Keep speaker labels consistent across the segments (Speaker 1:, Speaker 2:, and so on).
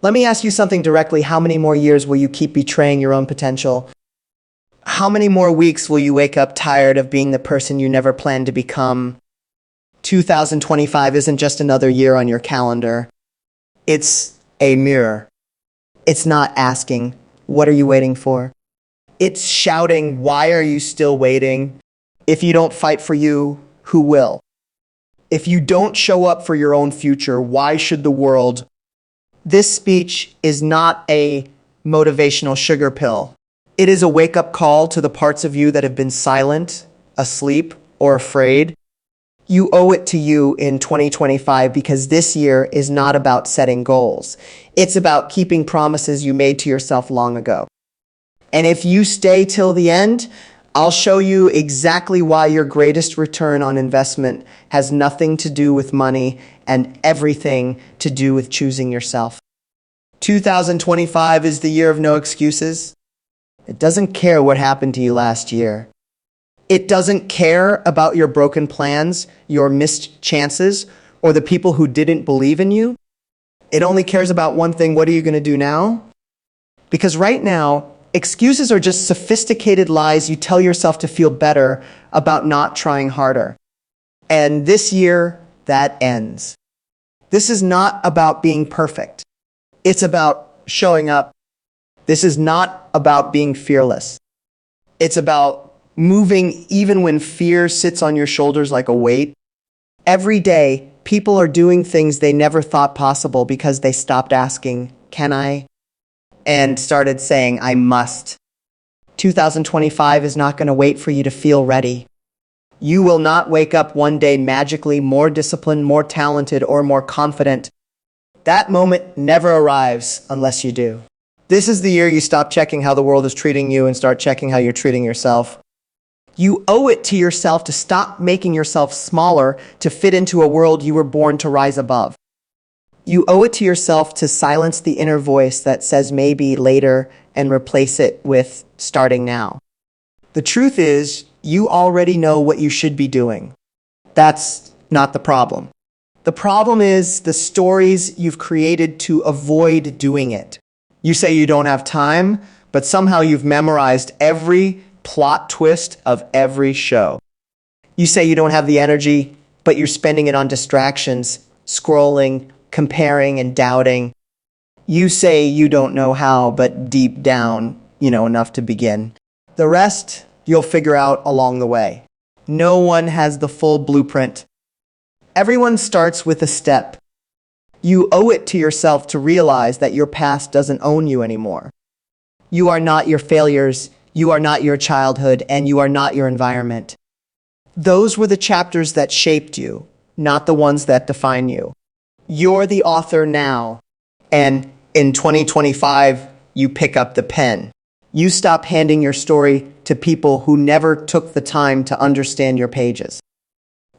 Speaker 1: Let me ask you something directly. How many more years will you keep betraying your own potential? How many more weeks will you wake up tired of being the person you never planned to become? 2025 isn't just another year on your calendar. It's a mirror. It's not asking, what are you waiting for? It's shouting, why are you still waiting? If you don't fight for you, who will? If you don't show up for your own future, why should the world? This speech is not a motivational sugar pill. It is a wake-up call to the parts of you that have been silent, asleep, or afraid. You owe it to you in 2025 because this year is not about setting goals. It's about keeping promises you made to yourself long ago. And if you stay till the end, I'll show you exactly why your greatest return on investment has nothing to do with money and everything to do with choosing yourself. 2025 is the year of no excuses. It doesn't care what happened to you last year. It doesn't care about your broken plans, your missed chances, or the people who didn't believe in you. It only cares about one thing. What are you going to do now? Because right now, excuses are just sophisticated lies you tell yourself to feel better about not trying harder. And this year, that ends. This is not about being perfect. It's about showing up. This is not about being fearless. It's about moving even when fear sits on your shoulders like a weight. Every day, people are doing things they never thought possible because they stopped asking, can I? And started saying, I must. 2025 is not going to wait for you to feel ready. You will not wake up one day magically more disciplined, more talented, or more confident. That moment never arrives unless you do. This is the year you stop checking how the world is treating you and start checking how you're treating yourself. You owe it to yourself to stop making yourself smaller to fit into a world you were born to rise above. You owe it to yourself to silence the inner voice that says maybe later and replace it with starting now. The truth is, you already know what you should be doing. That's not the problem. The problem is the stories you've created to avoid doing it. You say you don't have time, but somehow you've memorized every plot twist of every show. You say you don't have the energy, but you're spending it on distractions, scrolling, comparing, and doubting. You say you don't know how, but deep down, you know enough to begin. The rest, you'll figure out along the way. No one has the full blueprint. Everyone starts with a step. You owe it to yourself to realize that your past doesn't own you anymore. You are not your failures. You are not your childhood, and you are not your environment. Those were the chapters that shaped you, not the ones that define you. You're the author now, and in 2025, you pick up the pen. You stop handing your story to people who never took the time to understand your pages.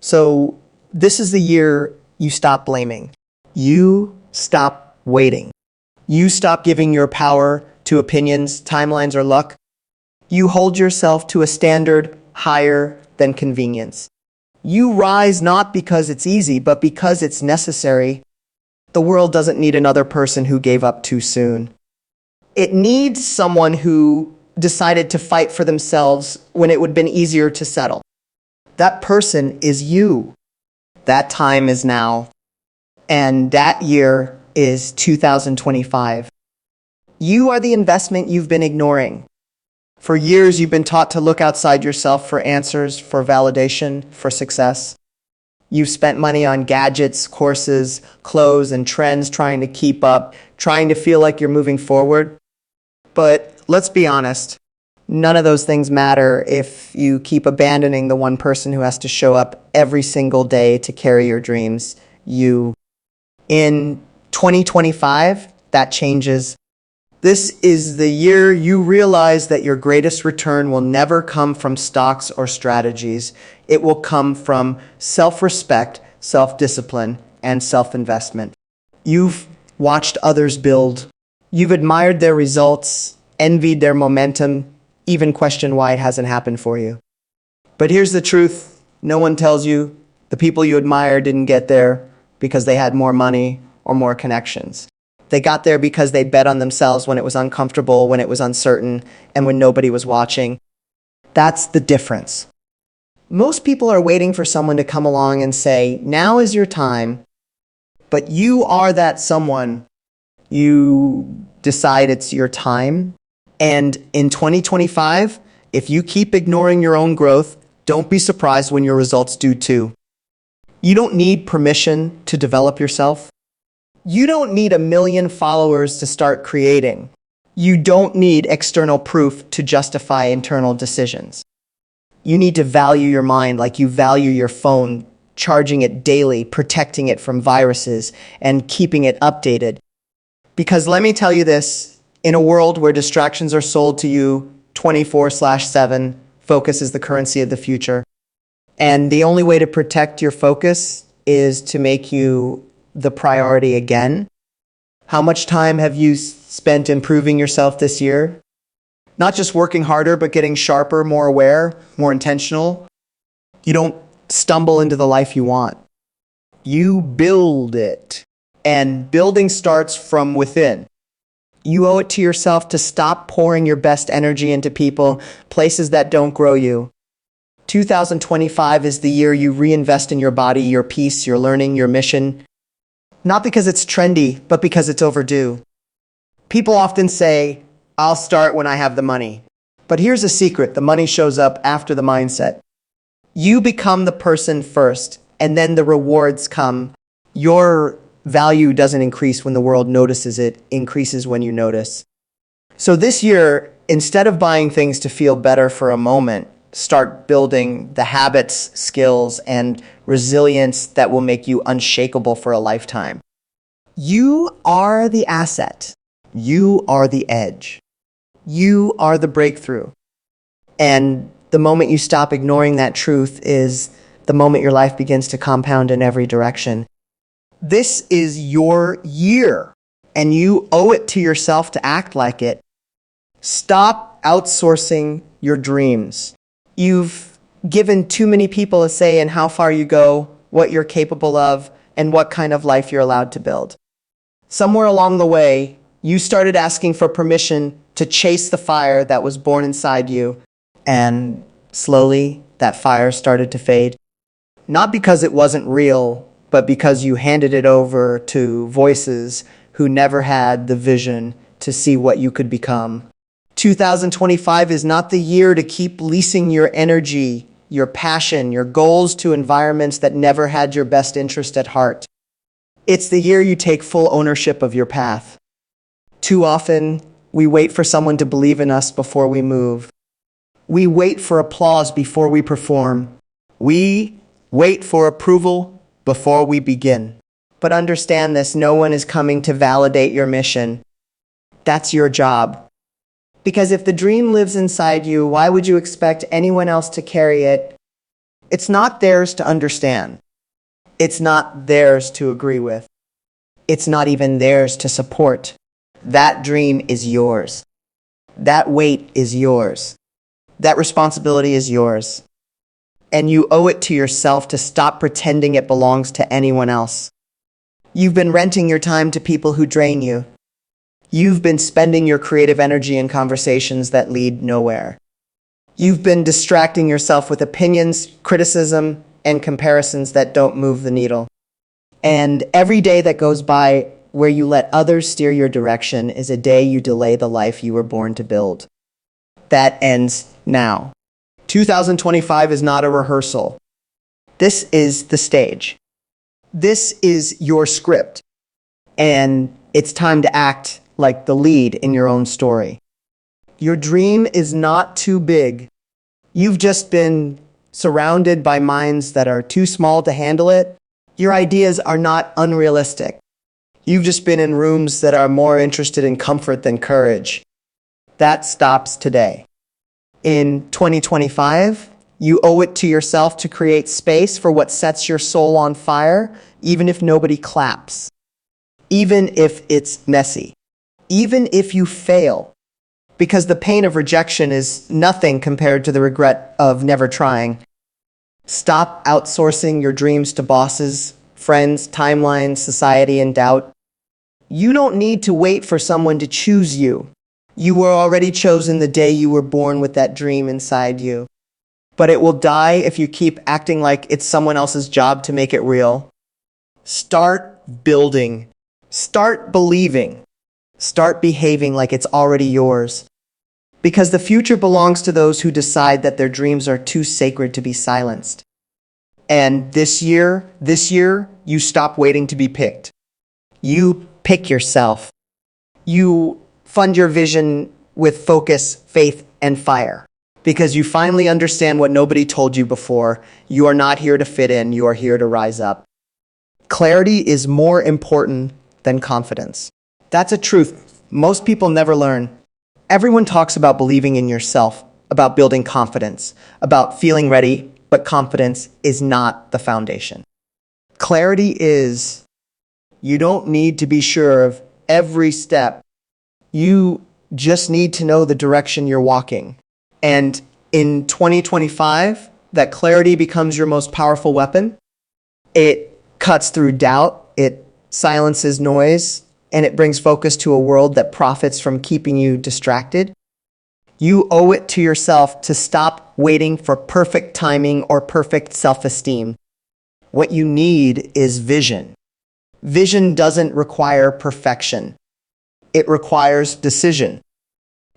Speaker 1: So this is the year you stop blaming. You stop waiting. You stop giving your power to opinions, timelines, or luck. You hold yourself to a standard higher than convenience. You rise not because it's easy, but because it's necessary. The world doesn't need another person who gave up too soon. It needs someone who decided to fight for themselves when it would have been easier to settle. That person is you. That time is now. And that year is 2025. You are the investment you've been ignoring. For years, you've been taught to look outside yourself for answers, for validation, for success. You've spent money on gadgets, courses, clothes, and trends trying to keep up, trying to feel like you're moving forward. But let's be honest, none of those things matter if you keep abandoning the one person who has to show up every single day to carry your dreams, you. In 2025, that changes. This is the year you realize that your greatest return will never come from stocks or strategies. It will come from self-respect, self-discipline, and self-investment. You've watched others build. You've admired their results, envied their momentum, even questioned why it hasn't happened for you. But here's the truth. No one tells you the people you admire didn't get there because they had more money or more connections. They got there because they bet on themselves when it was uncomfortable, when it was uncertain, and when nobody was watching. That's the difference. Most people are waiting for someone to come along and say, now is your time, but you are that someone. You decide it's your time. And in 2025, if you keep ignoring your own growth, don't be surprised when your results do too. You don't need permission to develop yourself. You don't need 1 million followers to start creating. You don't need external proof to justify internal decisions. You need to value your mind like you value your phone, charging it daily, protecting it from viruses, and keeping it updated. Because let me tell you this, in a world where distractions are sold to you 24/7, focus is the currency of the future. And the only way to protect your focus is to make you the priority again. How much time have you spent improving yourself this year? Not just working harder, but getting sharper, more aware, more intentional. You don't stumble into the life you want. You build it. And building starts from within. You owe it to yourself to stop pouring your best energy into people, places that don't grow you. 2025 is the year you reinvest in your body, your peace, your learning, your mission. Not because it's trendy, but because it's overdue. People often say, I'll start when I have the money. But here's a secret, the money shows up after the mindset. You become the person first, and then the rewards come. Your value doesn't increase when the world notices, it increases when you notice. So this year, instead of buying things to feel better for a moment, start building the habits, skills, and resilience that will make you unshakable for a lifetime. You are the asset. You are the edge. You are the breakthrough. And the moment you stop ignoring that truth is the moment your life begins to compound in every direction. This is your year, and you owe it to yourself to act like it. Stop outsourcing your dreams. You've given too many people a say in how far you go, what you're capable of, and what kind of life you're allowed to build. Somewhere along the way, you started asking for permission to chase the fire that was born inside you, and slowly that fire started to fade. Not because it wasn't real, but because you handed it over to voices who never had the vision to see what you could become. 2025 is not the year to keep leasing your energy, your passion, your goals to environments that never had your best interest at heart. It's the year you take full ownership of your path. Too often, we wait for someone to believe in us before we move. We wait for applause before we perform. We wait for approval before we begin. But understand this, no one is coming to validate your mission. That's your job. Because if the dream lives inside you, why would you expect anyone else to carry it? It's not theirs to understand. It's not theirs to agree with. It's not even theirs to support. That dream is yours. That weight is yours. That responsibility is yours. And you owe it to yourself to stop pretending it belongs to anyone else. You've been renting your time to people who drain you. You've been spending your creative energy in conversations that lead nowhere. You've been distracting yourself with opinions, criticism, and comparisons that don't move the needle. And every day that goes by where you let others steer your direction is a day you delay the life you were born to build. That ends now. 2025 is not a rehearsal. This is the stage. This is your script. And it's time to act like the lead in your own story. Your dream is not too big. You've just been surrounded by minds that are too small to handle it. Your ideas are not unrealistic. You've just been in rooms that are more interested in comfort than courage. That stops today. In 2025, you owe it to yourself to create space for what sets your soul on fire, even if nobody claps. Even if it's messy. Even if you fail. Because the pain of rejection is nothing compared to the regret of never trying. Stop outsourcing your dreams to bosses, friends, timelines, society, and doubt. You don't need to wait for someone to choose you. You were already chosen the day you were born with that dream inside you. But it will die if you keep acting like it's someone else's job to make it real. Start building. Start believing. Start behaving like it's already yours. Because the future belongs to those who decide that their dreams are too sacred to be silenced. And this year, you stop waiting to be picked. You pick yourself. You fund your vision with focus, faith, and fire. Because you finally understand what nobody told you before. You are not here to fit in, you are here to rise up. Clarity is more important than confidence. That's a truth most people never learn. Everyone talks about believing in yourself, about building confidence, about feeling ready, but confidence is not the foundation. Clarity is, you don't need to be sure of every step. You just need to know the direction you're walking. And in 2025, that clarity becomes your most powerful weapon. It cuts through doubt, it silences noise, and it brings focus to a world that profits from keeping you distracted. You owe it to yourself to stop waiting for perfect timing or perfect self-esteem. What you need is vision. Vision doesn't require perfection. It requires decision.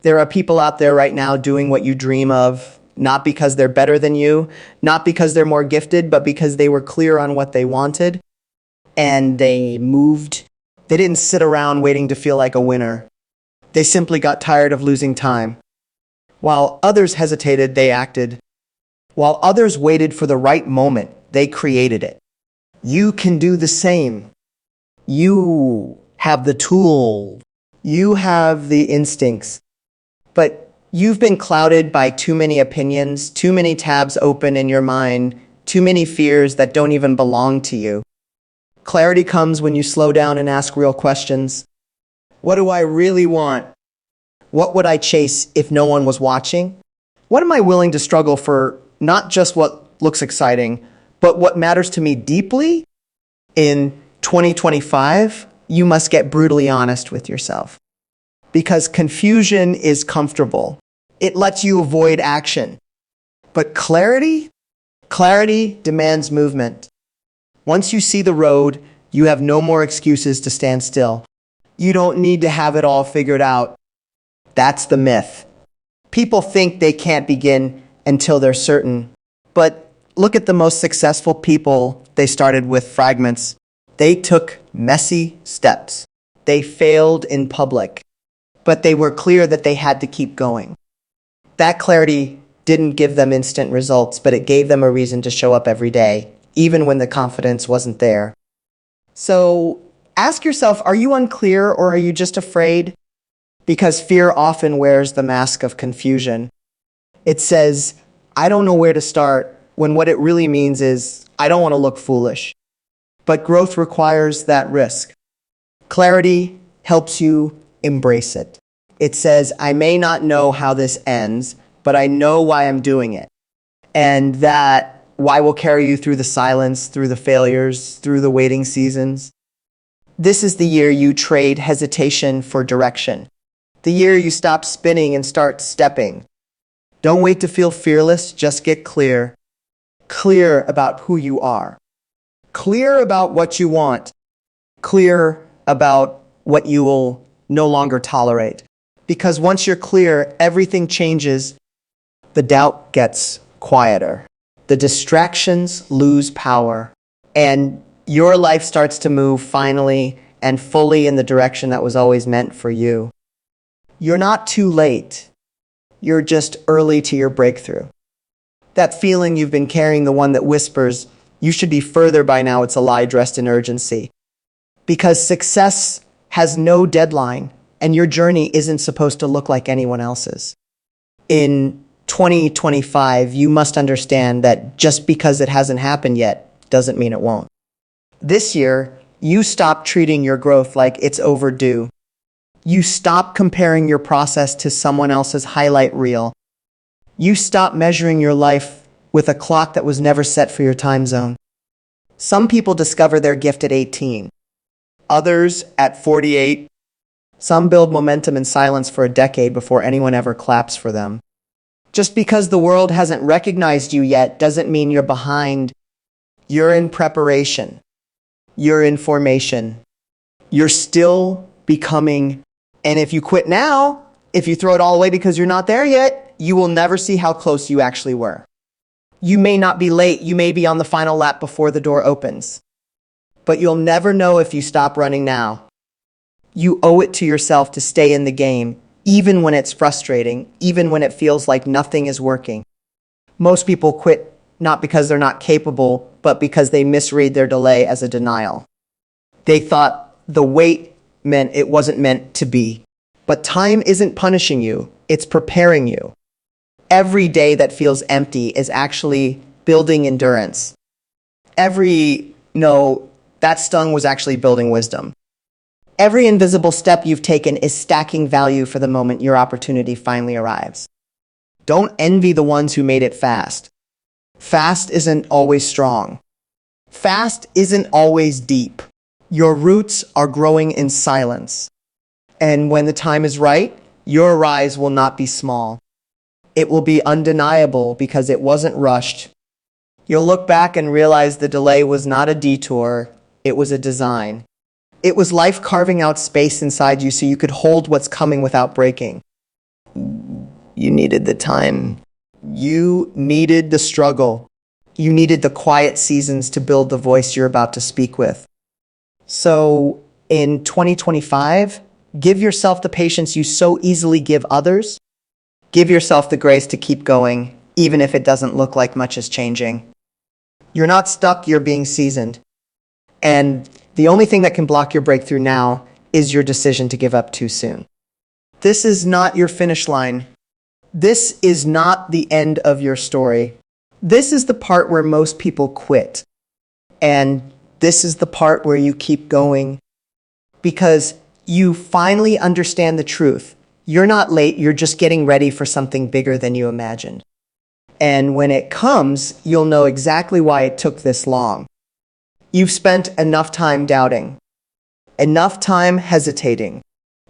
Speaker 1: There are people out there right now doing what you dream of, not because they're better than you, not because they're more gifted, but because they were clear on what they wanted and they moved. They didn't sit around waiting to feel like a winner. They simply got tired of losing time. While others hesitated, they acted. While others waited for the right moment, they created it. You can do the same. You have the tool. You have the instincts. But you've been clouded by too many opinions, too many tabs open in your mind, too many fears that don't even belong to you. Clarity comes when you slow down and ask real questions. What do I really want? What would I chase if no one was watching? What am I willing to struggle for, not just what looks exciting, but what matters to me deeply? In 2025, you must get brutally honest with yourself. Because confusion is comfortable. It lets you avoid action. But clarity demands movement. Once you see the road, you have no more excuses to stand still. You don't need to have it all figured out. That's the myth. People think they can't begin until they're certain. But look at the most successful people. They started with fragments. They took messy steps. They failed in public. But they were clear that they had to keep going. That clarity didn't give them instant results, but it gave them a reason to show up every day, even when the confidence wasn't there. So ask yourself, are you unclear or are you just afraid? Because fear often wears the mask of confusion. It says, I don't know where to start, when what it really means is, I don't want to look foolish. But growth requires that risk. Clarity helps you embrace it. It says, I may not know how this ends, but I know why I'm doing it. And that why will carry you through the silence, through the failures, through the waiting seasons. This is the year you trade hesitation for direction. The year you stop spinning and start stepping. Don't wait to feel fearless, just get clear. Clear about who you are. Clear about what you want. Clear about what you will no longer tolerate. Because once you're clear, everything changes. The doubt gets quieter. The distractions lose power. And your life starts to move finally and fully in the direction that was always meant for you. You're not too late. You're just early to your breakthrough. That feeling you've been carrying, the one that whispers, you should be further by now, it's a lie dressed in urgency. Because success has no deadline, and your journey isn't supposed to look like anyone else's. In 2025, you must understand that just because it hasn't happened yet doesn't mean it won't. This year, you stop treating your growth like it's overdue. You stop comparing your process to someone else's highlight reel. You stop measuring your life with a clock that was never set for your time zone. Some people discover their gift at 18. others at 48. Some build momentum in silence for a decade before anyone ever claps for them. Just because the world hasn't recognized you yet doesn't mean you're behind. You're in preparation. You're in formation. You're still becoming. And if you quit now, if you throw it all away because you're not there yet, you will never see how close you actually were. You may not be late. You may be on the final lap before the door opens. But you'll never know if you stop running now. You owe it to yourself to stay in the game, even when it's frustrating, even when it feels like nothing is working. Most people quit not because they're not capable, but because they misread their delay as a denial. They thought the wait meant it wasn't meant to be. But time isn't punishing you, it's preparing you. Every day that feels empty is actually building endurance. That stung was actually building wisdom. Every invisible step you've taken is stacking value for the moment your opportunity finally arrives. Don't envy the ones who made it fast. Fast isn't always strong. Fast isn't always deep. Your roots are growing in silence. And when the time is right, your rise will not be small. It will be undeniable because it wasn't rushed. You'll look back and realize the delay was not a detour, it was a design. It was life carving out space inside you so you could hold what's coming without breaking. You needed the time. You needed the struggle. You needed the quiet seasons to build the voice you're about to speak with. So in 2025, give yourself the patience you so easily give others. Give yourself the grace to keep going, even if it doesn't look like much is changing. You're not stuck, you're being seasoned. And the only thing that can block your breakthrough now is your decision to give up too soon. This is not your finish line. This is not the end of your story. This is the part where most people quit. And this is the part where you keep going because you finally understand the truth. You're not late, you're just getting ready for something bigger than you imagined. And when it comes, you'll know exactly why it took this long. You've spent enough time doubting, enough time hesitating,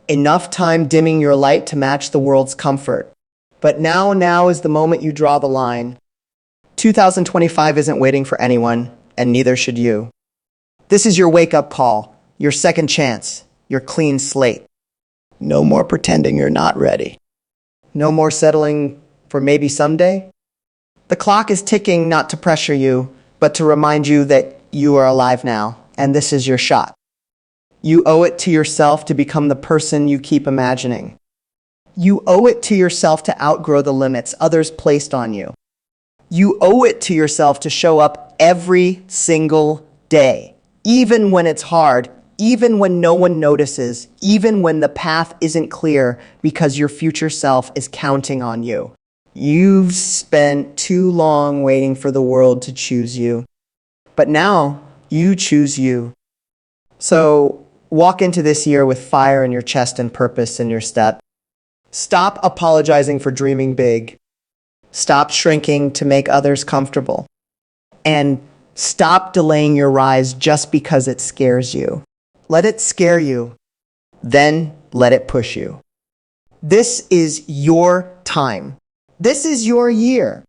Speaker 1: enough time dimming your light to match the world's comfort. But now is the moment you draw the line. 2025 isn't waiting for anyone, and neither should you. This is your wake-up call, your second chance, your clean slate. No more pretending you're not ready. No more settling for maybe someday. The clock is ticking not to pressure you, but to remind you that you are alive now, and this is your shot. You owe it to yourself to become the person you keep imagining. You owe it to yourself to outgrow the limits others placed on you. You owe it to yourself to show up every single day, even when it's hard, even when no one notices, even when the path isn't clear, because your future self is counting on you. You've spent too long waiting for the world to choose you. But now, you choose you. So, walk into this year with fire in your chest and purpose in your step. Stop apologizing for dreaming big. Stop shrinking to make others comfortable. And stop delaying your rise just because it scares you. Let it scare you. Then let it push you. This is your time. This is your year.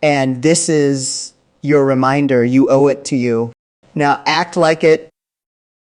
Speaker 1: And this is your reminder. You owe it to you. Now act like it,